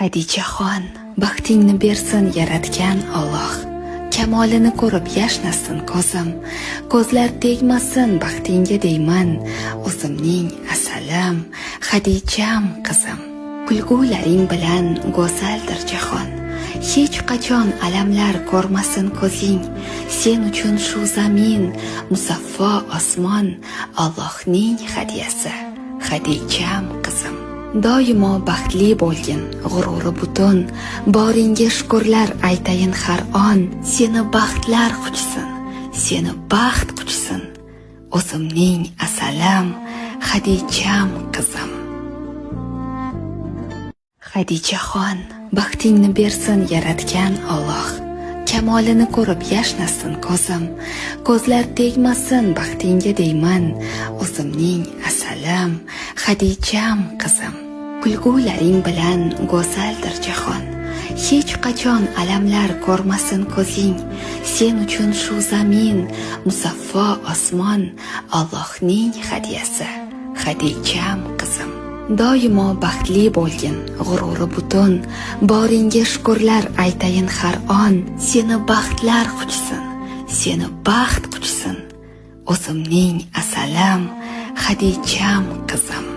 Xadichaxon, baxtingni bersin yaratgan Alloh. Kamolini ko'rib yashnasin ko'zim, ko'zlar tegmasin baxtingga deyman, o'zimning asalim, Xadicham qizim. Kulgularing bilan go'zaldir jahon, hech qachon alamlar ko'rmasin ko'zing. Sen uchun shu zamin, musaffo osmon, Allohning hadiyasi, Xadicham qizim. Doimo baxtli bo'lgin, g'ururi butun, boringga shukrlar aytayin har on. Seni baxtlar quchsin, seni baxt quchsin, o'zimning asalim, Xadicham qizim. Xadichaxon, baxtingni bersin yaratgan Alloh. Kamolini ko'rib yashnasin ko'zim, ko'zlar tegmasin baxtingga deyman, o'zimning asalim, Xadicham qizim. Kulgularing bilan go'zaldir jahon, hech qachon alamlar ko'rmasin ko'zing. Sen uchun shu zamin, musaffo osmon, Allohning hadiyasi, Xadicham qizim. Doimo baxtli bo'lgin, g'ururi butun, boringga shukrlar aytayin har on. Seni baxtlar quchsin, seni baxt quchsin, o'zimning asalim, Xadicham qizim.